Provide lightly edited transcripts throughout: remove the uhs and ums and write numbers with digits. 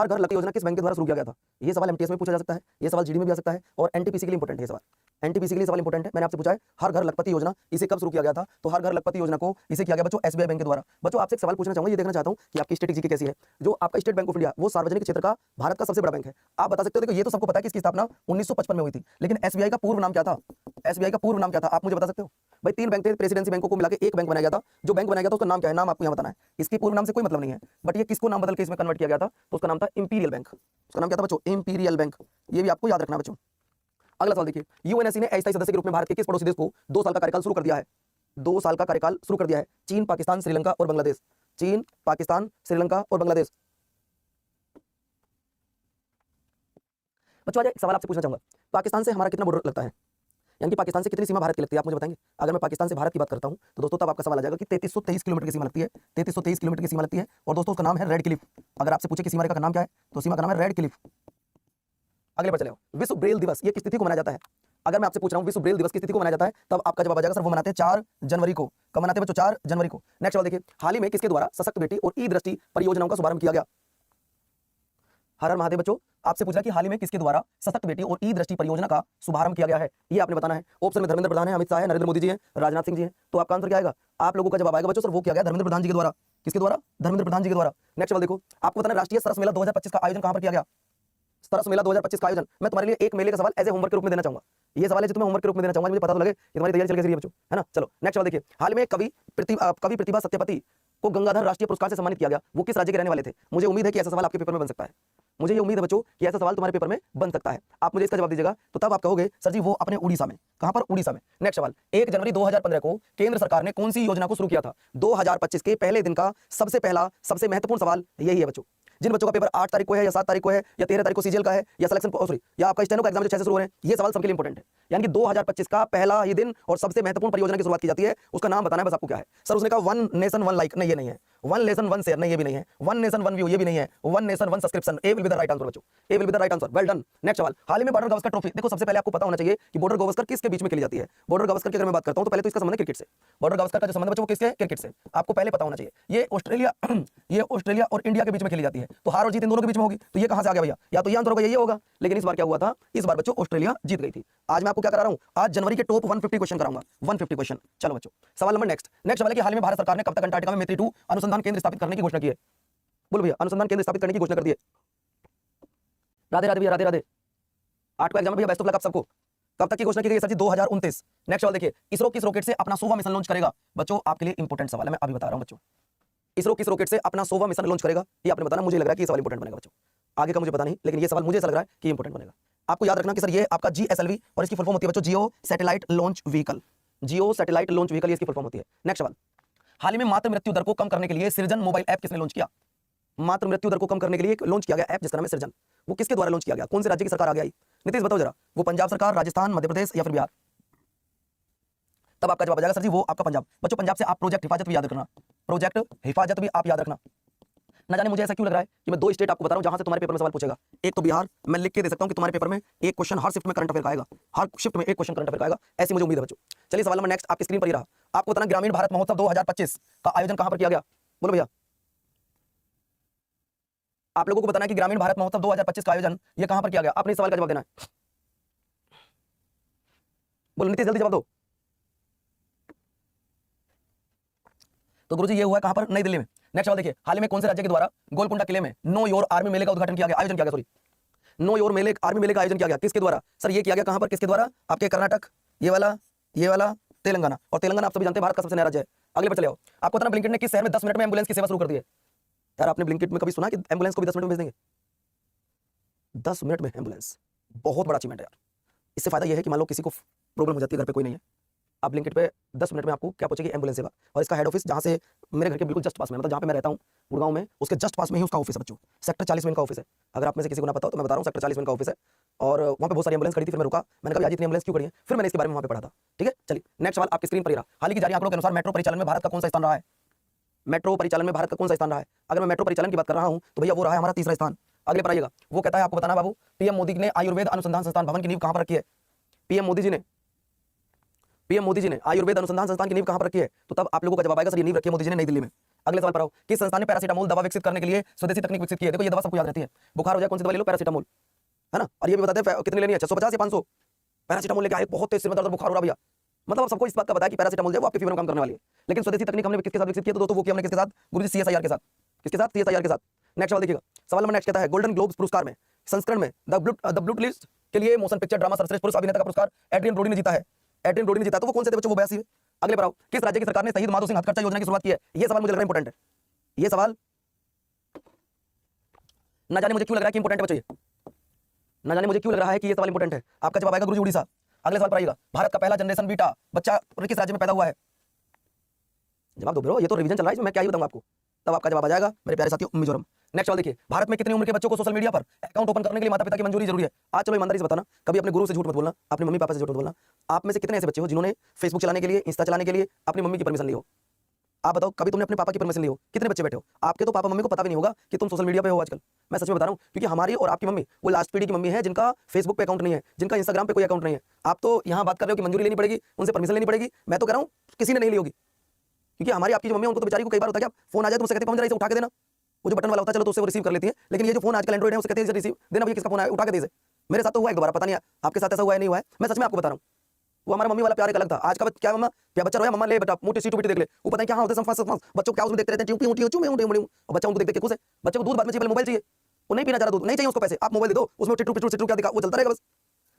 हर घर लकी योजना किस बैंक के द्वारा शुरू किया गया था? ये सवाल एमटीएस में पूछा जा सकता है, ये सवाल जीडी में भी आ सकता है और एनटीपीसी के लिए इंपॉर्टेंट है ये सवाल। एनटीपीसी के लिए सवाल इंपॉर्टेंट है। मैंने आपसे पूछा है हर घर लखपति योजना इसे कब शुरू किया गया था? तो हर घर लखपति योजना को इसे किया गया बच्चों एसबीआई बैंक के द्वारा। बच्चों आपसे एक सवाल पूछना चाहूंगा, ये देखना चाहता हूं कि आपकी स्टेट जीके कैसी है। जो आपका स्टेट बैंक ऑफ इंडिया वो सार्वजनिक क्षेत्र का भारत का सबसे बड़ा बैंक है। आप बता सकते हो? देखो ये तो सबको पता है कि इसकी स्थापना 1955 में हुई थी, लेकिन एसबीआई का पूर्व नाम क्या था? एसबीआई का पूर्व नाम क्या था? आप मुझे बता सकते हो? भाई 3 बैंक थे, प्रेसिडेंसी बैंकों को मिला के एक बैंक बनाया गया था। जो बैंक बनाया गया था उसका नाम क्या है? नाम आपको यहाँ बताना है। इसके पूर्व नाम से कोई मतलब नहीं है, बट ये किसको नाम बदल के इसमें कन्वर्ट किया गया था? तो उसका नाम था इंपीरियल बैंक। उसका नाम क्या था बच्चों? Imperial bank. ये भी आपको याद रखना बच्चों। अगला सवाल देखिए, यूएनएससी ने अस्थायी सदस्य के रूप में भारत के किस पड़ोसी देश को 2 साल का कार्यकाल शुरू कर दिया है? 2 साल का कार्यकाल शुरू कर दिया है। चीन, पाकिस्तान, श्रीलंका और बांग्लादेश। चीन, पाकिस्तान, श्रीलंका और बांग्लादेश। बच्चों आज एक सवाल आपसे पूछना चाहूंगा, पाकिस्तान से हमारा कितना बॉर्डर लगता है? यानी कि पाकिस्तान से कितनी सीमा भारत की लगती है, आप मुझे बताएंगे? अगर मैं पाकिस्तान से भारत की बात करता हूं तो दोस्तों तब आपका सवाल आ जाएगा कि 3323 किलोमीटर की सीमा लगती है। 3323 किलोमीटर की सीमा लगती है और दोस्तों उसका नाम है रेड क्लिफ। अगर आपसे पूछे कि सीमा रेखा का नाम क्या है तो सीमा का नाम है रेड क्लिफ। अगले पर चले, विश्व ब्रेल दिवस ये किस तिथि को मनाया जाता है? अगर मैं आपसे पूछ रहा हूं विश्व ब्रेल दिवस किस तिथि को मनाया जाता है, तब आपका जवाब आ जाएगा सर वो मनाते हैं 4 जनवरी को। कब मनाते हैं बच्चों? 4 जनवरी को। नेक्स्ट सवाल देखिए, हाल ही में किसके द्वारा सशक्त बेटी और ई दृष्टि परियोजनाओं का शुभारंभ किया गया? हर हर महादेव। बच्चों आपसे पूछ रहा है कि हाल ही में किसके द्वारा सशक्त बेटी और ई दृष्टि परियोजना का शुभारंभ किया गया है, ये आपने बताना है। ऑप्शन में धर्मेंद्र प्रधान है, अमित शाह है, नरेंद्र मोदी जी है, राजनाथ सिंह जी है। तो आपका आंसर क्या आएगा? आप लोगों का जवाब आएगा बच्चों सर वो किया गया धर्मेंद्र प्रधान जी के द्वारा। किसके द्वारा? धर्मेंद्र प्रधान जी के द्वारा। नेक्स्ट सवाल देखो, आपको बताना राष्ट्रीय सरस मेला 2025 का आयोजन कहां पर किया गया? सरस मेला 2025 का आयोजन मैं तुम्हारे लिए एक मेले का सवाल एज ए होमवर्क के रूप में देना चाहूंगा। ये सवाल है जो तुम्हें होमवर्क के रूप में देना चाहूंगा, मुझे पता तो लगे कि तुम्हारी तैयारी चल कैसी रही है बच्चों, है ना। चलो नेक्स्ट सवाल देखिए, हाल में कवि प्रतिभा सत्यपति को गंगाधर राष्ट्रीय पुरस्कार से सम्मानित किया गया, वो किस राज्य के रहने वाले थे? मुझे उम्मीद है कि ऐसा सवाल आपके पेपर में बन सकता है। मुझे ये उम्मीद है बच्चों कि ऐसा सवाल तुम्हारे पेपर में बन सकता है। आप मुझे इसका जवाब दीजिएगा तो तब आप कहोगे सर जी वो अपने उड़ीसा में। कहां पर? उड़ीसा में। नेक्स्ट सवाल, 1 जनवरी 2015 को केंद्र सरकार ने कौन सी योजना को शुरू किया था? 2025 के पहले दिन का सबसे महत्वपूर्ण सवाल यही है बच्चों। जिन बच्चों का पेपर 8 तारीख को है या 7 तारीख को है या 13 तारीख को सीजीएल का है या सिलेक्शन सॉरी या आपका स्टेनो का एग्जाम जो 6 से शुरू हो रहे हैं, ये सवाल सबके लिए इंपॉर्टेंट है। यानी कि 2025 का पहला ही दिन और सबसे महत्वपूर्ण परियोजना की शुरुआत की जाती है, उसका नाम बताना है बस आपको क्या है। सर उसने कहा वन नेशन वन लाइक, नहीं ये नहीं है। वन नेशन वन शेयर, नहीं ये भी नहीं है। वन नेशन वन व्यू, ये भी नहीं है। One nation one subscription, A will be the right answer बच्चों, A will be the right answer. Well done. Next सवाल, हाल ही में बॉर्डर गावस्कर ट्रॉफी, देखो सबसे पहले आपको पता होना चाहिए कि बॉर्डर गावस्कर किसके बीच में खेली जाती है। बॉर्डर गावस्कर की अगर मैं बात करता हूं तो पहले तो इसका संबंध है क्रिकेट से। बॉर्डर गावस्कर का जो संबंध बच्चों वो किससे? क्रिकेट से। आपको पहले पता होना चाहिए ये ऑस्ट्रेलिया और इंडिया के बीच में खेली जाती है, तो हार और जीत इन दोनों के बीच में होगी। तो ये कहां से आ गया भैया? या तो ये आंसर होगा, ये होगा। लेकिन इस बार क्या हुआ था? इस बार बच्चों ऑस्ट्रेलिया जीत गई थी। आज मैं आपको क्या करा रहा हूं? आज जनवरी के टॉप 150 क्वेश्चन कराऊंगा, 150 क्वेश्चन। चलो बच्चों सवाल नंबर नेक्स्ट सवाल है कि हाल में भारत सरकार ने कब तक अंटार्कटिका में मैत्री 2 अनुसंधान केंद्र स्थापित करने की घोषणा की है? बोलो भैया, अनुसंधान केंद्र स्थापित करने की घोषणा कर दी है। राधे राधे भैया, राधे राधे। 8 का एग्जाम भैया, बेस्ट ऑफ लक आप सबको। कब तक की घोषणा की गई सर जी? 2029। नेक्स्ट सवाल देखिए, इसरो किस रॉकेट से अपना 100वां मिशन लॉन्च करेगा? बच्चों आपके लिए इंपॉर्टेंट सवाल है, मैं अभी बता रहा हूं बच्चों। इसरो किस रॉकेट से अपना 100वां मिशन लॉन्च करेगा, ये आपने बताना। मुझे लग रहा है कि ये सवाल इंपॉर्टेंट बनेगा बच्चों, आगे का मुझे पता नहीं, लेकिन ये सवाल मुझे ऐसा लग रहा है कि इंपॉर्टेंट बनेगा। आपको याद रखना कि सर ये आपका GSLV और इसकी फुल फॉर्म होती है बच्चों जियो सैटेलाइट लॉन्च व्हीकल। जियो सैटेलाइट लॉन्च व्हीकल इसकी फुल फॉर्म होती है। नेक्स्ट सवाल, हाल ही में मातृ मृत्यु दर को कम करने के लिए सृजन मोबाइल ऐप किसने लॉन्च किया? मातृ मृत्यु दर को कम करने के लिए लॉन्च किया गया ऐप जिसका नाम है सृजन, वो किसके द्वारा लॉन्च किया गया? कौन से राज्य की सरकार आगे आई? नीतीश बताओ जरा, वो पंजाब सरकार, राजस्थान, मध्य प्रदेश या फिर बिहार? तब आपका जवाब आ जाएगा सर जी वो आपका पंजाब। बच्चों पंजाब से आप प्रोजेक्ट हिफाजत भी याद रखना, प्रोजेक्ट हिफाजत भी आप याद रखना। ना जाने मुझे ऐसा क्यों लग रहा है कि मैं 2 स्टेट आपको बता रहा हूं जहां से तुम्हारे पेपर में सवाल पूछेगा। एक तो बिहार, मैं लिख के दे सकता हूं कि तुम्हारे पेपर में एक क्वेश्चन हर शिफ्ट में करंट अफेयर का आएगा, हर शिफ्ट में एक क्वेश्चन करंट अफेयर का आएगा, ऐसी मुझे उम्मीद है बच्चों। चलिए सवाल नंबर नेक्स्ट आपकी स्क्रीन पर ही रहा। आपको बताना ग्रामीण भारत महोत्सव 2025 का आयोजन कहां पर किया गया? बोलो भैया, आप लोगों को बताना है कि ग्रामीण भारत महोत्सव 2025 का आयोजन ये कहां पर किया गया? आपने इस सवाल का जवाब देना है। बोलो नीतीश, जल्दी जवाब दो। तो गुरुजी ये हुआ है कहां पर? नई दिल्ली में। नेक्स्ट सवाल देखिए, हाल ही में कौन से राज्य के द्वारा गोलकुंडा किले में नो योर आर्मी मेले का उद्घाटन किया गया, आयोजन किया गया, सॉरी नो योर मेले आर्मी मेले का आयोजन किया गया? किसके द्वारा सर ये किया गया? कहां पर, किसके द्वारा? आपके कर्नाटक, ये वाला तेलंगाना, और तेलंगाना आप सभी जानते हैं भारत का सबसे नया राज्य है। अगले पर चले आओ। आपको पता है ब्लिंकिट ने किस शहर में 10 मिनट में एम्बुलेंस की सेवा शुरू कर दी है? यार आपने ब्लिंकिट में कभी सुना कि एम्बुलेंस को भी 10 मिनट में भेज देंगे? 10 मिनट में एम्बुलेंस, बहुत बड़ा अचीवमेंट है यार। इससे फायदा यह है कि मान लो किसी को प्रॉब्लम हो जाती है, घर पे कोई नहीं है, आप ब्लिंकिट पे 10 मिनट में आपको क्या पहुंचेगी? एम्बुलेंस सेवा। और इसका हेड ऑफिस जहां से मेरे घर के बिल्कुल जस्ट पास में, मतलब जहां पे मैं रहता हूं गुड़गांव में, उसके जस्ट पास में ही उसका ऑफिस है बच्चों। सेक्टर 40 में इनका ऑफिस है। अगर आप में से किसी को ना पता हो तो मैं बता रहा हूं, सेक्टर 40 में इनका ऑफिस है और वहां पे बहुत सारी एम्बुलेंस खड़ी थी। फिर मैं रुका, मैंने कहा आज इतनी एम्बुलेंस क्यों खड़ी है? फिर मैंने इसके बारे में वहां पे पढ़ा था। ठीक है, चलिए नेक्स्ट सवाल आपकी स्क्रीन पर ही रहा। हाल ही की जारी आंकड़ों के अनुसार मेट्रो परिचालन में भारत का कौन सा स्थान रहा है? मेट्रो परिचालन में भारत का कौन सा स्थान रहा है? अगर मैं मेट्रो परिचालन की बात कर रहा हूं तो भैया वो रहा है हमारा 3रा स्थान। अगले पर आइएगा, वो कहता है आपको बताना बाबू, पीएम मोदी ने आयुर्वेद अनुसंधान संस्थान भवन की नींव कहां पर रखी है? पीएम मोदी जी ने आयुर्वेद अनुसंधान संस्थान की नींव कहां पर रखी है? तो तब आप लोगों का जवाब आएगा सर ये नींव रखी है मोदी जी ने नई दिल्ली में। अगले सवाल पर आओ, किस संस्थान ने पैरासीटामोल दवा विकसित करने के लिए स्वदेशी तकनीक विकसित की है? देखो ये दवा सबको याद रहती है, बुखार हो जाए कौन सी दवा ले लो, पैरासीटामोल, है ना। और ये भी बताते हैं कितनी लेनी है, 650 या 500। पैरासीटामोल लेके आए, बहुत तेज सिर में दर्द, बुखार हो रहा भैया, मतलब सबको इस बात का पता है कि पैरासीटामोल जो आपके फीवर में काम करने वाली है। लेकिन स्वदेशी तकनीक हमने किसके साथ विकसित की है? तो दोस्तों वो किया हमने किसके साथ? गुरुजी सीएसआईआर के साथ। किसके साथ? सीएसआईआर के साथ। नेक्स्ट सवाल देखिएगा, सवाल नंबर नेक्स्ट कहता है, गोल्डन ग्लोब्स पुरस्कार में संस्करण में द ब्लूट लिस्ट के लिए मोशन पिक्चर ड्रामा सर्वश्रेष्ठ पुरुष अभिनेता का पुरस्कार एड्रियन ब्रोडी ने जीता है। एड्रियन ब्रोडी ने जीता, तो वो कौन से थे बच्चों? वो 82 है। अगले पर आओ, किस राज्य की सरकार ने शहीद माधो सिंह हथकरघा योजना की शुरुआत की है? ये सवाल मुझे लग रहा है इंपॉर्टेंट है, ये सवाल ना जाने मुझे क्यों लग रहा है कि इंपॉर्टेंट है बच्चों, ये ना जाने मुझे क्यों लग रहा है कि ये सवाल इंपॉर्टेंट है। आपका जवाब आएगा गुरुजी उड़ीसा। अगले सवाल पर आइएगा, भारत का पहला जनरेशन बीटा बच्चा किस राज्य में पैदा हुआ है? जवाब दो ब्रो, ये तो रिवीजन चल रहा है इसमें मैं क्या ही बताऊं आपको, तब आपका जवाब आ जाएगा मेरे प्यारे साथियों, मिजोरम। नेक्स्ट सवाल देखिए, भारत में कितनी उम्र के बच्चों को सोशल मीडिया पर अकाउंट ओपन करने के लिए माता पिता की मंजूरी जरूरी है? आज चलो ईमानदारी से बताना, कभी अपने गुरु से झूठ मत बोलना, अपने मम्मी पापा से झूठ मत बोलना। आप में से कितने ऐसे बच्चे हो जिन्होंने फेसबुक चलाने के लिए, इंस्टा चलाने के लिए अपनी मम्मी की परमिशन ली हो? आप बताओ, कभी तुमने अपने पापा की परमिशन ली हो? कितने बच्चे बैठे हो? आपके तो पापा मम्मी को पता भी नहीं होगा कि तुम सोशल मीडिया पे हो आजकल। मैं सच में बता रहा हूं, क्योंकि हमारी और आपकी मम्मी वो लास्ट पीढ़ी की मम्मी है जिनका फेसबुक पे अकाउंट नहीं है, जिनका इंस्टाग्राम पे कोई अकाउंट नहीं है। आप तो यहाँ बात कर रहे हो कि मंजूरी लेनी पड़ेगी, उनसे परमिशन लेनी पड़ेगी। मैं तो कह रहा हूँ किसी ने नहीं ली होगी, क्योंकि हमारी आपकी जो मम्मी है उनको तो बेचारी को कई बार होता है क्या फोन आ जाए तो उसे कहते हैं जरा इसे उठा के देना, वो जो बटन वाला होता है चलो तो उससे वो रिसीव कर लेती है। लेकिन ये जो फोन आजकल एंड्रॉइड है उससे कहते हैं रिसीव देना, भैया किसका फोन है उठा के दे। मेरे साथ तो हुआ एक दोबारा, पता नहीं आपके साथ ऐसा हुआ है नहीं हुआ है, मैं सच में आपको बता रहा हूँ। वो हमारा मम्मी वाला प्यार एक अलग था। आज का क्या मम्मा क्या बच्चा रोया, मम्मा ले बेटा मोटी सीटू देख ले, वो पता है क्या होता है बच्चों क्या उसमें देखते रहते हैं, ट्यूटी उठी उठी उठी उठी, और बच्चा उनको देख के खुश है। बच्चे को दूध बाद में चाहिए, मोबाइल चाहिए, वो नहीं पीना चाह रहा दूध, नहीं चाहिए उसको पैसे, आप मोबाइल दे दो, उसमें टिटू टिटू टिटू क्या दिखा वो चलता रहेगा बस।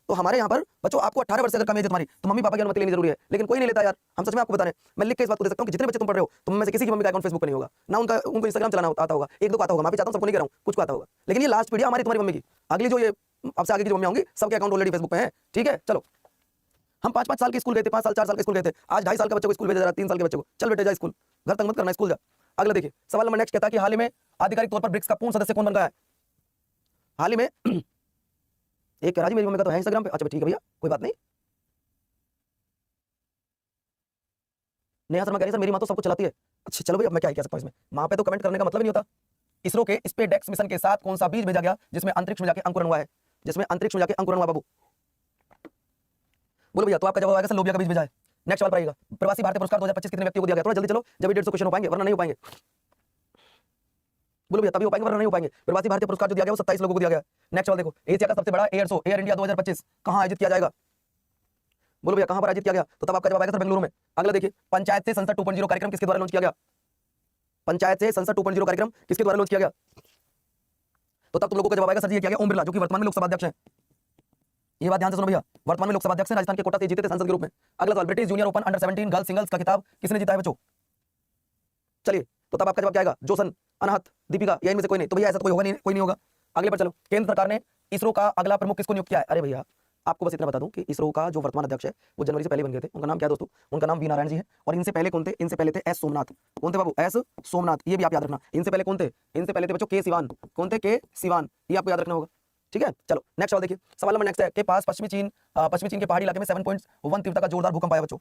तो हमारे यहाँ पर बच्चों आपको 18 वर्ष से अगर कम एज है तुम्हारी तो मम्मी पापा की अनुमति लेनी जरूरी है, लेकिन कोई नहीं लेता यार। हम सच में आपको बता रहे हैं, मैं लिख के इस बात को दे सकता हूं कि जितने बच्चे तुम पढ़ रहे हो तुम में से किसी की मम्मी का अकाउंट फेसबुक पे नहीं होगा ना, उनको इंस्टाग्राम चलाना आता होगा, एक दो को आता होगा, मैं भी चाहता हूं सबको नहीं कह रहा हूं, कुछ को आता होगा। लेकिन ये लास्ट पीढ़ी हमारी तुम्हारी मम्मी की, अगली जो ये अब से आगे की जो मम्मी होंगी सबके अकाउंट ऑलरेडी फेसबुक पे है। ठीक है, चलो हम 5-5 साल के स्कूल गए थे, 5 साल 4 साल के स्कूल गए थे, आज 2.5 साल का बच्चे को स्कूल भेजा जा रहा है, 3 साल के बच्चे को चल बेटे जा स्कूल, घर तक मत करना, स्कूल जा। अगला देखिए, सवाल नंबर नेक्स्ट कहता है कि हाल ही में आधिकारिक तौर पर ब्रिक्स का पूर्ण सदस्य कौन बन गया है? हाल ही में एक राजी मेरी मम्मी का तो है इंस्टाग्राम पे, अच्छा ठीक है भैया कोई बात नहीं। नेहा शर्मा कह रही सर मेरी मां तो सब कुछ चलाती है। अच्छा चलो भैया मैं क्या कह सकता हूं इसमें, मां पे तो कमेंट करने का मतलब ही नहीं होता। इसरो के स्पेसडेक्स मिशन के साथ कौन सा बीज भेजा गया जिसमें अंतरिक्ष में जाके अंकुरण हुआ है? जिसमें अंतरिक्ष में जाके अंकुरण हुआ बाबू, बोलो भैया। तो आपका जवाब आएगा सर लोबिया का बीज भेजा है। नेक्स्ट सवाल पर आएगा, प्रवासी भारतीय पुरस्कार 2025 कितने व्यक्तियों को दिया गया? थोड़ा जल्दी चलो, जब 150 क्वेश्चन हो पाएंगे वरना नहीं हो पाएंगे। बोलो भैया तभी हो पाएंगे वरना नहीं हो पाएंगे। प्रवासी भारतीय पुरस्कार जो दिया गया वो 27 लोगों को दिया गया। नेक्स्ट सवाल देखो, एशिया का सबसे बड़ा एयर शो एयर इंडिया 2025 कहां आयोजित किया जाएगा? बोलो भैया कहां पर आयोजित किया गया? तो तब आपका जवाब आएगा सर बेंगलुरु में। अगला देखिए, पंचायत से संसद 2.0 कार्यक्रम किसके द्वारा लॉन्च किया गया? पंचायत से संसद 2.0 कार्यक्रम किसके द्वारा लॉन्च किया गया? तो तब तुम लोगों का जवाब आएगा सर जी ये किया गया ओम बिरला, जो कि वर्तमान में लोकसभा अध्यक्ष हैं। ये बात ध्यान से सुनो भैया, वर्तमान में लोकसभा अध्यक्ष हैं, राजस्थान के कोटा से जीते थे सांसद के रूप में। अगला सवाल, British junior open under 17 girls singles का खिताब किसने जीता है बच्चों? चलिए तो तब आपका जवाब क्या आएगा? जोसन, अनाहत, दीपिका, या इनमें से कोई नहीं। तो भैया ऐसा तो कोई होगा नहीं, कोई नहीं होगा। अगले पर चलो, केंद्र सरकार ने इसरो का अगला प्रमुख किसको नियुक्त किया है? अरे भैया आपको बस इतना बता दूं कि इसरो का जो वर्तमान अध्यक्ष है वो जनवरी से पहले बन गए थे। उनका नाम क्या है दोस्तों? उनका नाम वी नारायण जी है। और इनसे पहले कौन थे? इनसे पहले थे एस सोमनाथ। कौन थे बाबू? एस सोमनाथ, ये भी आप याद रखना। इनसे पहले कौन थे? इनसे पहले थे बच्चों के सिवान। कौन थे? के सिवान, ये आपको याद रखना होगा। ठीक है, चलो नेक्स्ट सवाल देखिए, सवाल नंबर नेक्स्ट है के पास पश्चिमी चीन के पहाड़ी इलाके में 7.1 तीव्रता का जोरदार भूकंप आया बच्चों।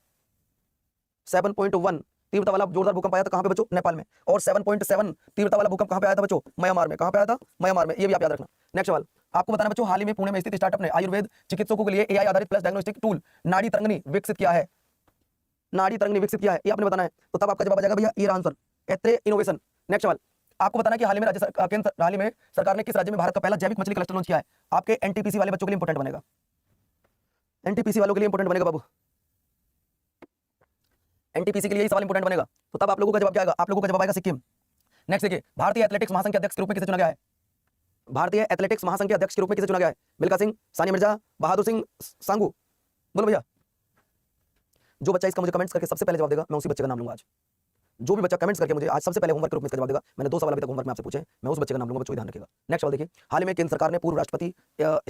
7.1 तीव्रता वाला जोरदार भूकंप आया था कहां पे बच्चों? नेपाल में। और 7.7 तीव्रता वाला भूकंप कहां पे आया था बच्चों? म्यांमार में। कहां पे आया था? म्यांमार में, ये भी आप याद रखना। नेक्स्ट सवाल आपको बताना बच्चों, हाल ही में पुणे में स्थित स्टार्टअप ने आयुर्वेद चिकित्सकों के लिए एआई आधारित प्लस डायग्नोस्टिक टूल नाड़ी तरंगनी विकसित किया है। नाड़ी तरंगनी विकसित किया है, ये आपने बताना है। तो तब आपका जवाब आ जाएगा भैया ये आंसर, एत्रे इनोवेशन। नेक्स्ट सवाल आपको बताना कि हाल ही में हाल ही में सरकार ने किस राज्य में भारत का पहला जैविक मछली क्लस्टर लॉन्च किया है? आपके एनटीपीसी वाले बच्चों के लिए इंपॉर्टेंट बनेगा, एनटीपीसी वालों के लिए इंपॉर्टेंट बनेगा बाबू, एनटीपीसी के लिए सवाल इंपॉर्टेंट बनेगा। तो तब आप लोगों का जवाब क्या आएगा? आप लोगों का जवाब आएगा सिक्किम। नेक्स्ट देखिए, भारतीय एथलेटिक्स महासंघ के अध्यक्ष के रूप में किसे चुना गया है? भारतीय एथलेटिक्स महासंघ के अध्यक्ष के रूप में किसे चुना गया है? मिल्खा सिंह, सानिया मिर्जा, बहादुर सिंह सांगू। बोलो भैया, जो बच्चा इसका मुझे कमेंट्स करके सबसे पहले जवाब देगा मैं उसी बच्चे का नाम लूंगा। आज जो भी बच्चा कमेंट्स करके मुझे आज सबसे पहले होमवर्क के रूप में इसका जवाब देगा, मैंने 2 सवाल अभी तक होमवर्क में आपसे पूछे, मैं उस बच्चे का नाम लूंगा, बच्चों ध्यान रखिएगा। नेक्स्ट सवाल देखिए, हाल ही में केंद्र सरकार ने पूर्व राष्ट्रपति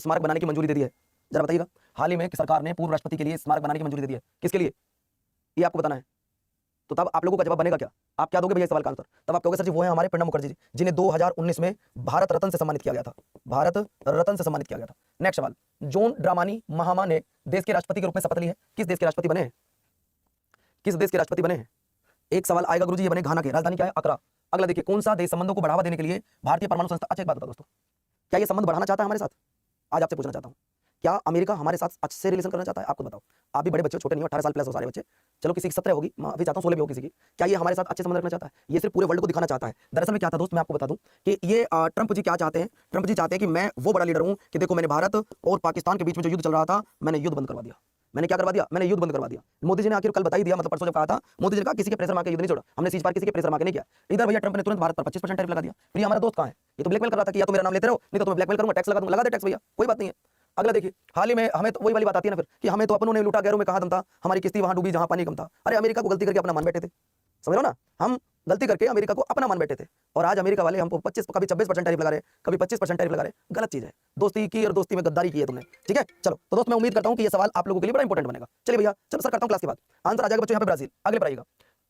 स्मारक बनाने की मंजूरी दे दी है। जरा बताइएगा, हाल ही में सरकार ने पूर्व राष्ट्रपति के लिए स्मारक बनाने की मंजूरी दे दी है, किसके लिए? ये आपको बताना है। तो तब आप लोगों का जवाब बनेगा क्या? आप क्या दोगे भैया सवाल का आंसर? तब आप कहोगे सर जी वो है हमारे प्रणब मुखर्जी जी, जिन्हें 2019 में भारत रत्न से सम्मानित किया गया था। भारत रत्न से सम्मानित किया गया था। नेक्स्ट सवाल, जॉन ड्रामानी महामा ने देश के राष्ट्रपति के रूप में शपथ ली है, किस देश के राष्ट्रपति बने हैं? किस देश के राष्ट्रपति बने हैं? एक सवाल आएगा गुरुजी, ये बने घाना के, राजधानी क्या है? अकरा। अगला देखिए, कौन सा देश संबंधों को बढ़ावा देने के लिए भारतीय परमाणु संस्था, अच्छा एक बात बताओ दोस्तों, क्या ये संबंध बढ़ाना चाहता है हमारे साथ? आज आपसे पूछना चाहता हूं, क्या अमेरिका हमारे साथ अच्छे से रिलेशन करना चाहता है? आपको बताओ, आप भी बड़े बच्चे हो, छोटे नहीं हो, 18 साल प्लस हो सारे बच्चे, चलो किसी की 17 होगी, मैं अभी चाहता हूँ 16 भी हो किसी की। क्या ये हमारे साथ अच्छे संबंध रखना चाहता है? ये सिर्फ पूरे वर्ल्ड को दिखाना चाहता है। दरअसल में क्या था दोस्त, मैं आपको बता दूं कि ये ट्रंप जी क्या चाहते हैं। ट्रंप जी चाहते हैं कि मैं वो बड़ा लीडर हूं कि देखो मैंने भारत और पाकिस्तान के बीच में जो युद्ध चल रहा था, मैंने युद्ध बंद करवा दिया। मैंने क्या करवा दिया? मैंने युद्ध बंद करवा दिया। मोदी जी ने आखिर कल बता ही दिया, मतलब परसों जब कहा था, मोदी जी ने कहा किसी के प्रेशर मार के युद्ध नहीं छोड़ा, हमने सीज पार किसी के प्रेशर मार के नहीं किया। इधर भैया ट्रंप ने तुरंत भारत पर 25% टैरिफ लगा दिया। फिर ये हमारा दोस्त कहां है? ये तो ब्लैकमेल कर रहा था कि या तो मेरा नाम लेते रहो, नहीं तो तुम्हें ब्लैकमेल करूंगा, टैक्स लगा दूंगा। लगा दे टैक्स भैया, कोई बात नहीं है। अगला देखिए, हाल ही में हमें तो वही वाली बात आती है ना फिर कि हमें तो अपनों ने लूटा, गैरों में कहां दम था, हमारी किस्ती वहां डूबी जहां पानी कम था। अरे अमेरिका को गलती करके अपना मान बैठे थे, समझ रहे हो ना? हम गलती करके अमेरिका को अपना मान बैठे थे और आज अमेरिका वाले हमको 25 कभी 26% टैरिफ लगा रहे, कभी 25% टैरिफ लगा रहे। गलत चीज है। दोस्ती की और दोस्ती में गद्दारी की है तुमने, ठीक है? चलो तो दोस्त मैं उम्मीद करता हूं कि ये सवाल आप लोगों के लिए बड़ा इंपॉर्टेंट बनेगा। चलिए भैया, चलो सर करता हूं क्लास के बाद आंसर आ जाएगा बच्चों। यहाँ पे ब्राजील, अगले पर आइएगा।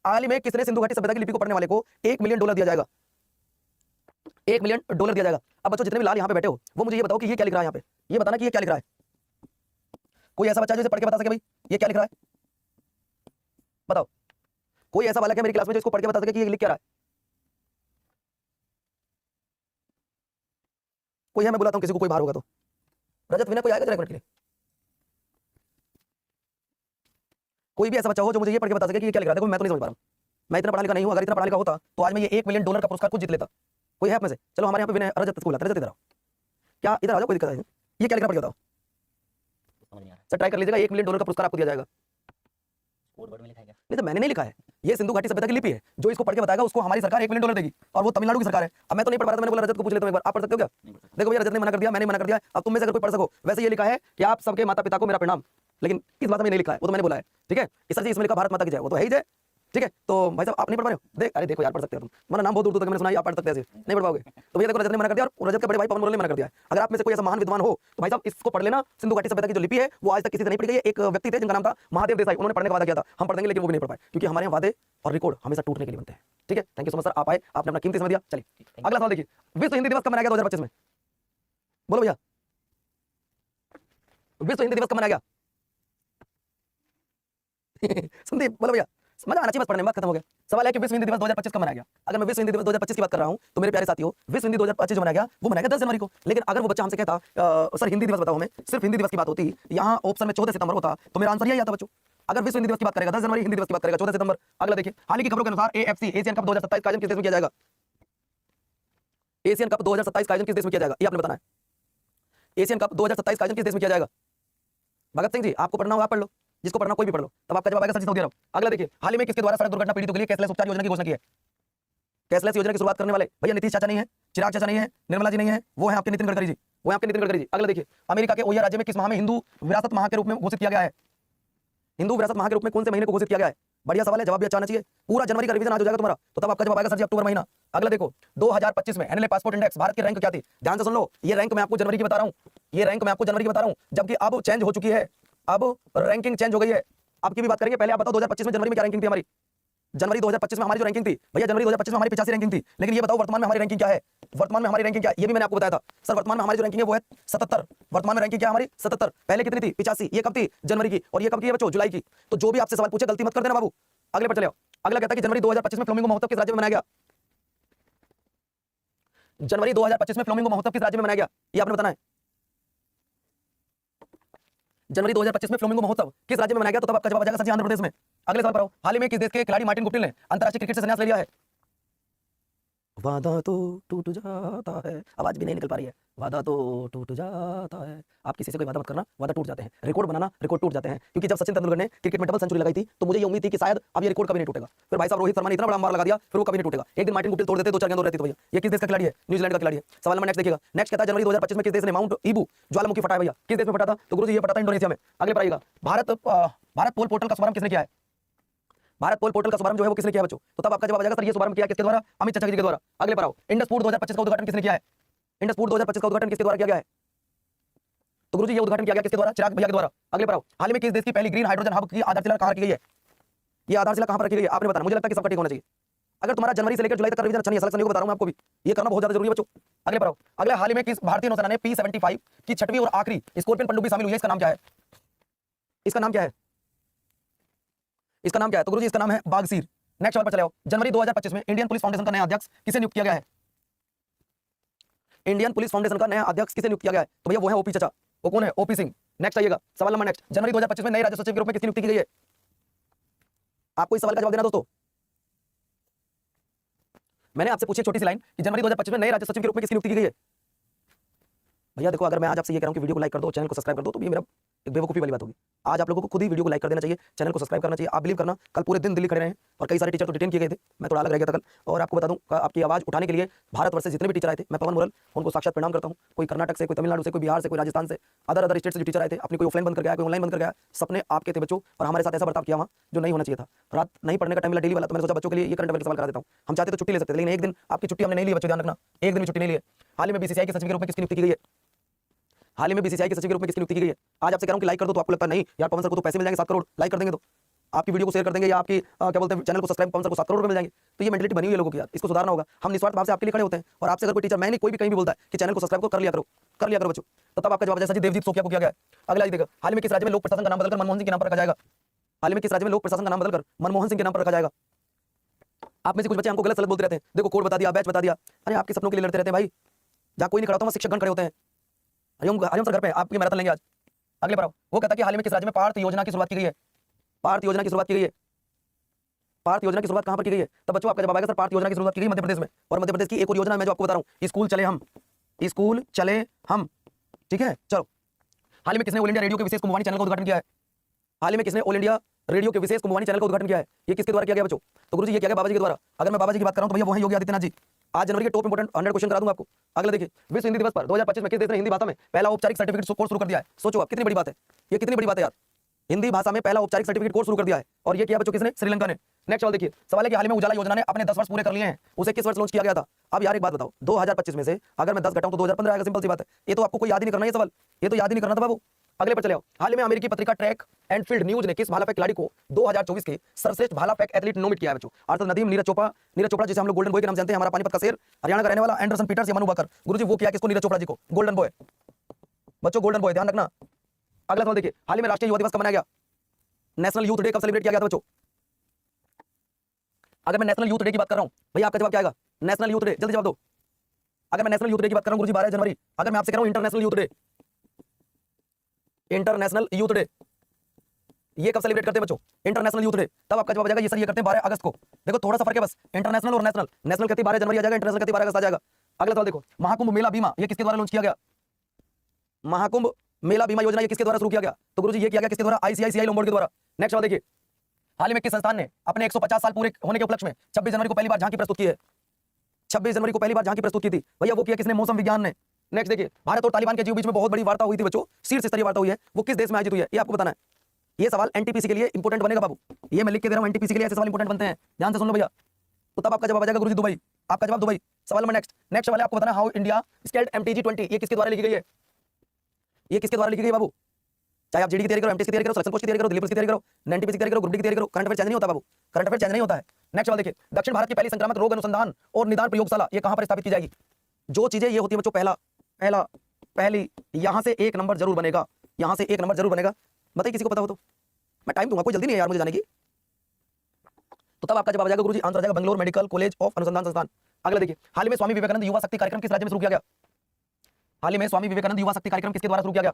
हाल ही में किसने सिंधु घाटी सभ्यता की लिपि को पढ़ने वाले को $1 मिलियन दिया जाएगा? $1 मिलियन दिया जाएगा। अब बच्चों जितने भी लाल यहाँ पे बैठे हो, वो मुझे ये बताओ कि ये क्या लिख रहा है यहाँ पे, ये बताना कि ये क्या लिख रहा है। कोई ऐसा बच्चा जो इसे पढ़ के बता सके भाई ये क्या लिख रहा है? बताओ, कोई ऐसा बालक है मेरी क्लास में जो इसको पढ़ के बता सके कि ये लिख क्या रहा है? कोई है? मैं बुलाता हूं किसी को, कोई बाहर होगा तो। रजत विनय कोई आएगा जरा एक मिनट के लिए? कोई भी ऐसा बच्चा हो जो मुझे ये पढ़ के बता सके कि ये क्या लिख रहा है? देखो मैं तो नहीं समझ पा रहा हूं, मैं इतना पढ़ा लिखा नहीं हूं। अगर इतना पढ़ा लिखा होता तो आज मैं ये $1 मिलियन का पुरस्कार खुद जीत लेता। कोई है आप में से? चलो हमारे यहाँ पे विनय, रजत को बुलाते हैं। रजत इधर आओ, क्या इधर आ जाओ, कोई दिक्कत नहीं। ये क्या लिख रहा है पढ़ के बताओ सर, ट्राई कर लीजिएगा। $1 मिलियन का पुरस्कार आपको दिया जाएगा। नहीं तो मैंने नहीं लिखा है, ये सिंधु घाटी सभ्यता की लिपि है। जो इसको पढ़ के बताएगा उसको हमारी सरकार $1 मिलियन देगी और वो तमिलनाडु की सरकार है। अब मैं तो नहीं पढ़ पा रहा था, मैंने बोला रजत को पूछ लेता हूं एक बार, आप पढ़ सकते हो क्या? देखो भैया रजत ने मना कर दिया, मैंने मना कर दिया। अब तुम में से अगर कोई पढ़ सको, वैसे ये लिखा है कि आप सबके माता पिता को मेरा प्रणाम, लेकिन इस बात में नहीं लिखा है, वो तो मैंने बोला है, ठीक है? इस सर जी इसमें लिखा भारत माता की जय, वो तो है ही जय, ठीक है? तो भाई साहब आप नहीं पढ़ पा रहे हो? देख, अरे देखो यार पढ़ सकते हो तुम, मेरा नाम बहुत दूर दूर तक मैंने सुना है, आप पढ़ सकते हैं, ऐसे नहीं पढ़ पाओगे। तो भैया देखो रजत ने मना कर दिया और रजत के बड़े भाई पवन मुरली ने मना कर दिया है। अगर आप में से कोई ऐसा महान विद्वान हो तो भाई साहब इसको पढ़ लेना। सिंधु घाटी सभ्यता की जो लिपि है वो आज तक किसी से नहीं पढ़ी गई है। एक व्यक्ति थे जिनका नाम था महादेव देसाई, उन्होंने पढ़ने का वादा किया था, हम पढ़ देंगे, लेकिन वो भी नहीं पढ़ पाए, क्योंकि हमारे यहाँ वादे और रिकॉर्ड हमेशा टूटने के लिए बनते हैं, ठीक है? Thank you so much sir, आप आए, आपने अपना कीमती समय दिया। चलिए अगला सवाल देखिए, विश्व हिंदी दिवस कब मनाया गया 2025 में? बोलो भैया, विश्व हिंदी दिवस कब मनाया गया? संदीप बोलो भैया, मजा आना चाहिए बस पढ़ने में, बात खत्म हो गया। सवाल है कि विश्व हिंदी दिवस 2025 कब मनाया गया? अगर मैं विश्व हिंदी दिवस 2025 की बात कर रहा हूं तो मेरे प्यारे साथियों, विश्व हिंदी 2025 जो मनाया गया वो मनाया गया 10 जनवरी को। लेकिन अगर वो बच्चा हमसे कहता सर हिंदी दिवस बताओ हमें, सिर्फ हिंदी दिवस की बात होती, यहाँ ऑप्शन में 14 सितंबर होता, तो मेरा आंसर यही आता बच्चों। अगर विश्व हिंदी दिवस की बात करेगा 10 जनवरी, हिंदी दिवस की बात करेगा 14 सितंबर। अगला देखिए, हाल ही की खबरों के अनुसार AFC एशियन कप 2027 का आयोजन किस देश में किया जाएगा? एशियन कप 2027 का आयोजन किस देश में किया जाएगा, ये आपने बताना है। एशियन कप 2027 का आयोजन किस देश में किया जाएगा? भगत सिंह जी, आपको पढ़ना हो आप पढ़ लो, जिसको पढ़ना कोई भी पढ़ लो, तब आपका जवाब आएगा सर जी सऊदी अरब। अगला देखिए, हाल ही में किसके द्वारा सड़क दुर्घटना पीड़ितों के लिए कैशलेस उपचार योजना की घोषणा की है? कैशलेस योजना की शुरुआत करने वाले भैया नीतीश चाचा नहीं है, चिराग चाचा नहीं है, निर्मला जी नहीं है, वो है आपके नितिन गडकरी जी, वो है आपके नितिन गडकरी जी। अगला देखिए, अमेरिका के ओहियो राज्य में किस माह में हिंदू विरासत माह के रूप में घोषित किया गया है? हिंदू विरासत माह के रूप में कौन से महीने को घोषित किया गया है? बढ़िया सवाल है, जवाब भी अच्छा आना चाहिए। पूरा जनवरी का रिवीजन आज हो जाएगा तुम्हारा, तो तब आपका जवाब आएगा सर जी अक्टूबर महीना। अगला देखो, 2025 में एनएलए पासपोर्ट इंडेक्स भारत की रैंक क्या थी? ध्यान से सुन लो, ये रैंक मैं आपको जनवरी की बता रहा हूं, ये रैंक मैं आपको जनवरी की बता रहा हूं, जबकि अब चेंज हो चुकी है, अब रैंकिंग चेंज हो गई है। अब की भी बात करेंगे, पहले आप बताओ 2025 में जनवरी में क्या रैंकिंग थी हमारी? जनवरी 2025 में हमारी जो रैंकिंग थी भैया, जनवरी 2025 में हमारी 85 रैंकिंग थी। लेकिन ये बताओ वर्तमान में हमारी रैंकिंग क्या है? वर्तमान में हमारी रैंकिंग क्या है ये भी मैंने आपको बताया था सर। वर्तमान में हमारी जो रैंकिंग है वो है 77। वर्तमान में रैंकिंग क्या है हमारी? 77। पहले कितनी थी? 85। ये कब थी? जनवरी की। और ये कब की है बच्चों? जुलाई की। तो जो भी आपसे सवाल पूछे गलती मत कर देना बाबू। अगले पर चले आओ। अगला कहता है कि जनवरी 2025 में फ्लामिंगो महोत्सव किस राज्य में मनाया गया? जनवरी 2025 में फ्लामिंगो महोत्सव किस राज्य में मनाया गया, ये आपने बताना है। जनवरी 2025 में फ्लामिंगो महोत्सव किस राज्य में मनाया गया? तो तब आपका जवाब आ जाएगा सर जी आंध्र प्रदेश में। अगले सवाल पर आओ, हाल ही में किस देश के खिलाड़ी मार्टिन गुप्टिल ने अंतरराष्ट्रीय क्रिकेट से संन्यास ले लिया है? वादा तो टूट जाता है, आवाज भी नहीं निकल पा रही है। वादा तो टूट जाता है। आप किसी से कोई वादा मत करना, वादा टूट जाते हैं। रिकॉर्ड बनाना, रिकॉर्ड टूट जाते हैं। क्योंकि जब सचिन तेंदुलकर ने क्रिकेट में डबल सेंचुरी लगाई थी तो मुझे ये उम्मीद थी कि शायद अब ये रिकॉर्ड कभी नहीं टूटेगा। फिर भाई साहब रोहित शर्मा ने इतना बड़ा मार लगा दिया, फिर वो कभी नहीं टूटेगा। एक दिन मार्टिन गुप्टिल तोड़ देते, 2-4 गेंद रहती तो भैया। ये किस देश का खिलाड़ी है? न्यूजीलैंड का खिलाड़ी है। सवाल नंबर नेक्स्ट देखिएगा। नेक्स्ट कहता है जनवरी 2025 में किस देश ने माउंट ईबू ज्वालामुखी फटाया भैया? किस देश में फटा था? तो गुरुजी ये फटा था इंडोनेशिया में। अगले पर आइएगा, भारत पोल पोर्टल का शुभारंभ किसने किया है? भारत पोल पोर्टल का शुभारंभ जो है वो किसने किया बच्चों? तो तब आपका जवाब आ जाएगा सर ये शुभारंभ किया किसके द्वारा? अमित चाचा जी के द्वारा। अगले पर आओ, इंडस फूड 2025 का उद्घाटन किसने किया है? इंडस फूड 2025 का उद्घाटन किसके द्वारा किया गया है? तो गुरुजी ये उद्घाटन किया गया किसके द्वारा? चिराग भैया के द्वारा। अगले पर आओ, हाल ही में किस देश की पहली ग्रीन हाइड्रोजन हब की आधारशिला कहां रखी गई है? ये आधारशिला कहां पर रखी गई है आपने बताना। मुझे लगता है कि सबका ठीक होना चाहिए। अगर तुम्हारा जनवरी से लेकर जुलाई तक का रिवीजन अच्छा नहीं है, सलेक्शन को बता रहा हूं आपको भी, ये करना बहुत ज्यादा जरूरी है बच्चों। अगले पर आओ, अगले हाल ही में किस भारतीय नौसेना ने P-75 की 6वीं और आखिरी स्कॉर्पियन पनडुब्बी शामिल हुई है? इसका नाम क्या है? इसका नाम क्या है? इसका नाम क्या है? तो गुरुजी इसका नाम है बागसीर। नेक्स्ट सवाल पर चले आओ, जनवरी 2025 में इंडियन पुलिस फाउंडेशन का नया अध्यक्ष किसे नियुक्त किया गया है? इंडियन पुलिस फाउंडेशन का नया अध्यक्ष किसे नियुक्त किया गया है? तो भैया वो है ओपी चाचा। वो कौन है? ओपी सिंह। नेक्स्ट आइएगा, सवाल नंबर नेक्स्ट। जनवरी 2025 में नए राज्य सचिव के रूप में किसकी नियुक्ति की गई है? आपको इस सवाल का जवाब देना दोस्तों। मैंने आपसे पूछी छोटी सी लाइन कि जनवरी 2025 में नए राज्य सचिव के रूप में किसकी नियुक्ति की गई है? भैया देखो, अगर मैं आज आपसे ये कह रहा हूं कि वीडियो को लाइक कर दो, चैनल को सब्सक्राइब कर दो, तो ये मेरा एक बेवकूफी वाली बात होगी। आज आप लोगों को खुद ही वीडियो को लाइक कर देना चाहिए, चैनल को सब्सक्राइब करना चाहिए। आप बिलीव करना, कल पूरे दिन दिल्ली खड़े रहे और कई सारे टीचर तो डिटेन किए गए थे, मैं थोड़ा अलग रह गया था कल। और आपको बता दूं, आपकी आवाज उठाने के लिए भारतवर्ष से जितने भी टीचर आए थे, मैं पवन मुरल उनको साक्षात प्रणाम करता हूं। कोई कर्नाटक से, कोई तमिलनाडु से, कोई बिहार से, कोई राजस्थान से, अदर स्टेट से जो टीचर आए थे, अपनी कोई ऑफलाइन बंद कर गया, कोई ऑनलाइन बंद कर गया, सपने आपके थे बच्चों। और हमारे साथ ऐसा बर्ताव किया वहां जो नहीं होना चाहिए था। रात नहीं पढ़ने का टाइम मिला डेली वाला, तो मैंने सोचा बच्चों के लिए ये करंट अफेयर सवाल करा देता हूं। हम चाहते तो छुट्टी ले सकते थे, लेकिन एक दिन आपकी छुट्टी हमने नहीं ली बच्चों, ध्यान रखना, एक दिन भी छुट्टी नहीं ली है। हाल ही में बीसीसीआई के सचिव के रूप में किसकी नियुक्ति की गई है? हाल ही में बीसीसीआई के सचिव के रूप में किसकी नियुक्ति की गई है? आज आपसे कह रहा हूं कि लाइक कर दो, तो आपको लगता है नहीं यार पवन सर को तो पैसे मिल जाएंगे 7 करोड़, लाइक कर देंगे तो आपकी वीडियो को शेयर कर देंगे, या आपकी क्या बोलते हैं चैनल को सब्सक्राइब, पवन सर को 7 करोड़ रुपए मिल जाएंगे। तो ये मेंटलिटी बनी हुई है लोगों की यार, इसको सुधारना होगा। हम निस्वार्थ भाव से आपके लिए खड़े होते हैं, और आपसे अगर कोई टीचर, मैं नहीं, कोई भी कहीं भी बोलता है कि चैनल को सब्सक्राइब कर लिया करो बच्चों, तो तब आपका जवाब जैसा जी देवजीत सोफिया को किया गया है। अगला देखो, हाल में किस राज्य में लोक प्रशासन का नाम बदलकर मनमोहन सिंह के नाम पर रखा जाएगा? हाल में किस राज्य में लोक प्रशासन का नाम बदलकर मनमोहन सिंह के नाम पर रखा जाएगा? आप में से कुछ बच्चे हमको गलत सलत बोलते रहते हैं, देखो कोड बता दिया, बैच बता दिया। अरे आपके सपनों के लिए लड़ते रहते हैं भाई, जहाँ कोई नहीं खड़ा होता वहाँ शिक्षकगण खड़े होते हैं। हरिओम सर घर पे आपकी मैराथन लेंगे आज। अगले पर वो कहता है कि हाल में किस राज्य में पार्थ योजना की शुरुआत की गई है? पार्थ योजना की शुरुआत की गई है? पार्थ योजना की शुरुआत कहां पर की गई है? तब बच्चों आपका जवाब आएगा सर पार्थ योजना की शुरुआत की गई मध्य प्रदेश में। और मध्य प्रदेश की एक और योजना मैं जो आपको बता रहा हूं, स्कूल चले हम, ठीक है। चलो, हाल में किसने ऑल इंडिया रेडियो के विशेष कुंभवाणी चैनल का उद्घाटन किया है? हाल में किसने ऑल इंडिया रेडियो के विशेष कुंभवाणी चैनल का उद्घाटन किया है? ये किसके द्वारा किया गया बच्चों? तो गुरुजी ये किया गया बाबा जी के द्वारा। अगर मैं बाबा जी की बात कर रहा हूं तो भैया वो है योगी आदित्यनाथ जी। आज जनवरी के टॉप इंपोर्टेंट 100 क्वेश्चन करा दूंगा आपको। अगला देखिए, विश्व हिंदी दिवस पर 2025 में किस देश ने हिंदी भाषा में पहला औपचारिक सर्टिफिकेट कोर्स शुरू कर दिया है? सोचो आप, कितनी बड़ी बात है ये, कितनी बड़ी बात है यार। हिंदी भाषा में पहला औपचारिक सर्टिफिकेट कोर्स शुरू कर दिया है, और ये किया बच्चों किसने? श्रीलंका ने। नेक्स्ट सवाल देखिए, सवाल है कि हाल में उजाला योजना ने अपने 10 वर्ष पूरे कर लिए हैं, उसे किस वर्ष लॉन्च किया गया था? अब यार एक बात बताओ, 2025 में से अगर मैं 10 घटाऊं तो 2015 आएगा, सिंपल सी बात है। ये तो आपको कोई याद ही नहीं करना, ये सवाल ये तो याद ही नहीं करना था बाबू। अगले पर चले आओ, हाल में अमेरिकी पत्रिका ट्रैक एंड फील्ड न्यूज ने किस भाला फेंक खिलाड़ी को 2024 के सर्वश्रेष्ठ भाला फेंक एथलीट नोमिनेट किया है बच्चों? अर्थात नदीम, नीरज चोपड़ा जिसे हम लोग गोल्डन बॉय के नाम जानते हैं, हमारा पानीपत का शेर, हरियाणा का रहने वाला, एंडरसन पीटर्स या मनु बाकर। गुरुजी वो किया किसको? नीरज चोपड़ा जी को, गोल्डन बॉय बच्चों, गोल्डन बॉय, ध्यान रखना। अगला सवाल देखिए, हाल ही में राष्ट्रीय युवा दिवस कब मनाया गया? नेशनल यूथ डे कब सेलिब्रेट किया गया था बच्चों? अगर मैं नेशनल यूथ डे की बात कर रहा हूं भैया, आपका जवाब क्या आएगा? नेशनल यूथ डे, जल्दी जवाब दो। अगर मैं नेशनल यूथ डे की बात कर रहा हूं गुरुजी 12 जनवरी, अगर मैं आपसे कह रहा हूं international youth day, international youth day ये कब सेलिब्रेट करते हैं बच्चों? इंटरनेशनल यूथ डे, तब आपका जवाब आ जाएगा ये सर ये करते हैं 12 अगस्त को। देखो थोड़ा सा फर्क है बस, इंटरनेशनल और नेशनल, नेशनल कहती 12 जनवरी आ जाएगा, इंटरनेशनल कहती 12 अगस्त आ जाएगा। अगला सवाल देखो, महाकुंभ मेला बीमा ये किसके द्वारा लॉन्च किया गया? महाकुंभ मेला बीमा योजना ये किसके द्वारा शुरू किया गया? तो गुरुजी ये किया गया किसके द्वारा? आईसीआईसीआई लोम्बार्ड के द्वारा। नेक्स्ट सवाल देखिए, हाल ही में किस संस्थान ने अपने 150 साल पूरे होने के उपलक्ष्य में 26 जनवरी को पहली बार झांकी प्रस्तुत की है? 26 जनवरी को पहली बार झांकी प्रस्तुत की थी भैया, वो किया किसने? मौसम विज्ञान ने। नेक्स्ट देखिए, भारत और तालिबान के बीच में बहुत बड़ी वार्ता हुई थी बच्चों, शीर्ष स्तरीय वार्ता हुई है, वो किस देश में आयोजित हुई है? ये आपको बताना है। ये सवाल एनटीपीसी के लिए इंपोर्टेंट बनेगा बाबू, ये मैं लिख के दे रहा हूं, एनटीपीसी के लिए ऐसे सवाल इंपोर्टेंट बनते हैं, ध्यान से सुन लो भैया। तो तब आपका जवाब आ जाएगा गुरुजी दुबई, आपका जवाब दुबई। सवाल नंबर नेक्स्ट सवाल है आपको बताना, हाउ इंडिया स्केल्ड MTG-20 ये किसके द्वारा लिखी गई है? ये किसके द्वारा लिखी गई बाबू? चाहे आप जीडी की तैयारी करो, एमटीएस की तैयारी करो, सिलेक्शन पोस्ट की तैयारी करो, दिल्ली पुलिस की तैयारी करो, एनटीपीसी की तैयारी करो, ग्रुप डी की तैयारी करो, करंट अफेयर चेंज नहीं होता बाबू, करंट अफेयर चेंज नहीं होता है। नेक्स्ट सवाल देखिए, दक्षिण भारत की पहली संक्रामक रोग अनुसंधान और निदान प्रयोगशाला ये कहां पर स्थापित की जाएगी? जो चीजें ये होती है बच्चों, पहली यहां से एक नंबर जरूर बनेगा, यहां से एक नंबर जरूर बनेगा। बताइए किसी को पता हो तो, मैं टाइम दूंगा, कोई जल्दी नहीं है यार मुझे जाने की। तो तब आपका जवाब आ जाएगा गुरुजी आंसर आ जाएगा बेंगलोर मेडिकल कॉलेज ऑफ अनुसंधान संस्थान। अगला देखिए, हाल ही में स्वामी विवेकानंद युवा शक्ति कार्यक्रम किस राज्य में शुरू किया गया? हाल ही में स्वामी विवेकानंद युवा शक्ति कार्यक्रम किसके द्वारा शुरू किया गया?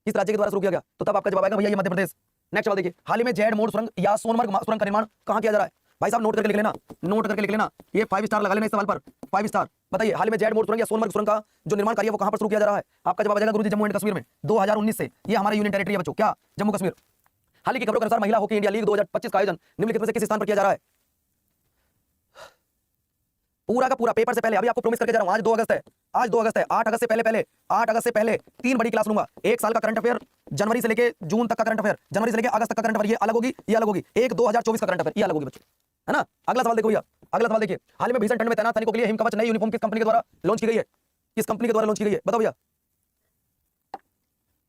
किस राज्य के द्वारा शुरू किया गया? तो तब आपका जवाब आएगा भैया ये मध्य प्रदेश। नेक्स्ट सवाल देखिए, हाल ही में जेड मोड़ सुरंग या सोनमर्ग सुरंग का निर्माण कहां किया जा रहा है? भाई साहब नोट करके लिख लेना, नोट करके लिख लेना, ये 5 स्टार लगा लेना इस सवाल पर, 5 स्टार। बताइए हाल में जेड मोड़ सुरंग या सोनमर्ग सुरंग का जो निर्माण कार्य है वो कहां पर शुरू किया जा रहा है? आपका जवाब आ जाएगा गुरुजी जम्मू एंड कश्मीर में 2019 से, ये हमारा यूनियन टेरिटरी है बच्चों, क्या? जम्मू कश्मीर। हाल ही की खबरों के अनुसार महिला हॉकी इंडिया लीग 2025 का आयोजन निम्नलिखित में से किस स्थान पर किया जा रहा है? पूरा का पूरा पेपर से पहले, अभी आपको प्रॉमिस करके जा रहा हूं, आज 2 अगस्त है, आज 2 अगस्त है, 8 अगस्त से पहले 3 बड़ी क्लास लूंगा। एक साल का करंट अफेयर जनवरी से लेके जून तक का करंट अफेयर, जनवरी से लेके अगस्त तक का करंट अफेयर ये अलग होगी, ये अलग होगी। एक 2024 का करंट अफेयर ये अलग होगी बच्चों, है ना। अगला सवाल देखो भैया, अगला सवाल देखिए, हाल में भीषण ठंड में तैनात सैनिकों के लिए हिमकवच नई यूनिफॉर्म किस कंपनी के द्वारा लॉन्च की गई है? किस कंपनी के द्वारा लॉन्च की गई है बताओ भैया।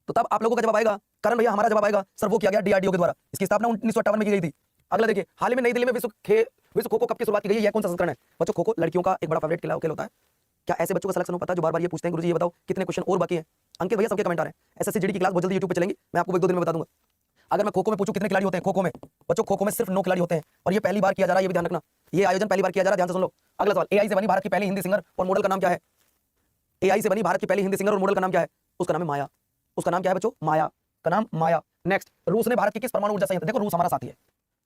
तो तब आप लोगों का जवाब आएगा करण भैया, हमारा जवाब आएगा सर वो किया गया DRDO के द्वारा, इसकी स्थापना 1958 में की गई थी। अगला देखिए, हाल ही में नई दिल्ली में विश्व खो खो कप की शुरुआत की गई है, यह कौन सा संस्करण है बच्चों? खो खो लड़कियों का एक बड़ा फेवरेट खेल होता है। क्या ऐसे बच्चों का सिलेक्शन हो पता जो बार-बार ये पूछते हैं गुरुजी ये बताओ कितने क्वेश्चन और बाकी हैं? अंकित भैया सबके कमेंट आ रहे हैं, एसएससी जीडी की क्लास बहुत जल्दी YouTube पे चलेंगी, मैं आपको 1-2 दिन में बता दूंगा। अगर मैं खो खो में पूछूं कितने खिलाड़ी होते हैं खो खो में बच्चों? खो खो में सिर्फ 9 खिलाड़ी होते हैं, और ये पहली बार किया जा रहा है, ये भी ध्यान रखना, ये आयोजन पहली बार किया जा रहा है, ध्यान से सुन लो। अगला सवाल, एआई से बनी भारत की पहली हिंदी सिंगर और मॉडल का नाम क्या है? एआई से बनी भारत की पहली हिंदी सिंगर और मॉडल का नाम क्या है? उसका नाम है माया। उसका नाम क्या है बच्चों? माया का नाम माया। नेक्स्ट, रूस ने भारत की किस परमाणु ऊर्जा संयंत्र, देखो रूस हमारा साथी है,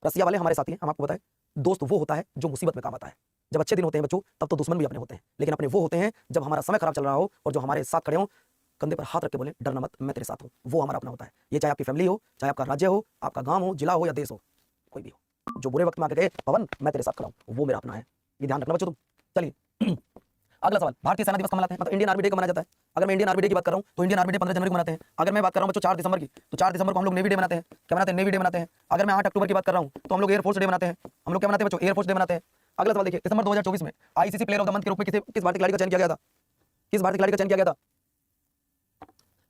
रसिया वाले हमारे साथी हैं, हम आपको बताएं दोस्त वो होता है जो मुसीबत में काम आता है। जब अच्छे दिन होते हैं बच्चों तब तो दुश्मन भी अपने होते हैं, लेकिन अपने वो होते हैं जब हमारा समय खराब चल रहा हो और जो हमारे साथ खड़े हो, कंधे पर हाथ रख के बोले डरना मत मैं तेरे साथ हूं, वो हमारा अपना होता है। ये चाहे आपकी फैमिली हो, चाहे आपका राज्य हो, आपका गांव हो, जिला हो या देश हो, कोई भी हो, जो बुरे वक्त में आके कहे पवन मैं तेरे साथ खड़ा हूं, वो मेरा अपना है। ये ध्यान रखना बच्चों तुम। चलिए अगला सवाल, भारतीय सेना दिवस कब मनाते हैं? मतलब इंडियन आर्मी डे कब मनाया जाता है? अगर मैं इंडियन आर्मी डे की बात कर रहा हूं तो इंडियन आर्मी डे 15 जनवरी को मनाते हैं। अगर मैं बात कर रहा हूं बच्चों 4 दिसंबर की, तो 4 दिसंबर को हम लोग नेवी डे मनाते हैं। क्या मनाते हैं? नेवी डे मनाते हैं। अगर मैं 8 अक्टूबर की बात कर रहा हूं तो हम लोग एयरफोर्स डे मनाते हैं। हम लोग क्या मनाते हैं बच्चों? एयरफोर्स डे मनाते हैं। अगला सवाल देखिए, दिसंबर 2024 में ICC player of the month के रूप में किस भारतीय खिलाड़ी का चयन किया गया था? किस भारतीय खिलाड़ी का चयन किया गया था?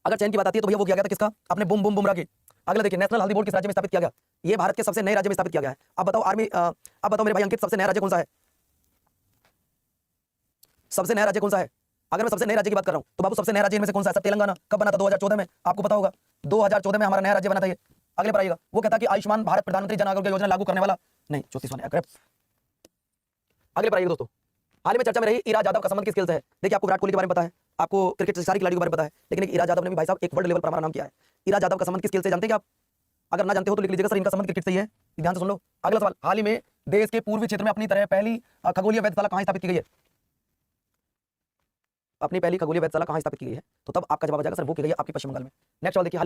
अगर चयन की बात आती है तो भैया वो किया गया था किसका? अपने बुम बुम बुमराह की। अगला देखिए, नेशनल हल्दी बोर्ड किस राज्य में स्थापित किया गया? ये भारत के सबसे नए राज्य में स्थापित किया गया है। अब बताओ अब बताओ मेरे भाई अंकित, सबसे नया राज्य कौन सा है? सबसे नया राज्य कौन सा है? अगर मैं सबसे नए राज्य की बात कर रहा हूं तो बाबू सबसे नया राज्य इनमें से कौन सा है? सर तेलंगाना। कब बना था? 2014 में, आपको पता होगा 2014 में हमारा नया राज्य बना था ये। अगले पर आइएगा, वो कहता कि आयुष्मान भारत प्रधानमंत्री जन आरोग्य योजना लागू करने वाला नहीं, 34वां। अगले पर आइएगा दोस्तों, हाल ही में चर्चा में रही ईरा जादव का संबंध किस खेल से है? देखिए आपको विराट कोहली के बारे में पता है, आपको क्रिकेट से सारी खिलाड़ियों के बारे में पता है, लेकिन एक ईरा जादव ने भी भाई साहब एक वर्ल्ड लेवल पर हमारा नाम किया है। ईरा जादव का संबंध किस खेल से जानते हैं क्या आप? अगर ना जानते हो तो लिख लीजिएगा सर इनका संबंध क्रिकेट से ही है। ध्यान से सुन लो। अगला सवाल, हाल ही में देश के पूर्वी क्षेत्र में अपनी तरह पहली खगोलीय वेधशाला कहां स्थापित की गई है? अपनी पहली खगोलीय वेधशाला कहां स्थापित की गई है? तो तब आपका जवाब आ जाएगा सर वो की गई है आपकी पश्चिम बंगाल में। नेक्स्ट सवाल देखिए,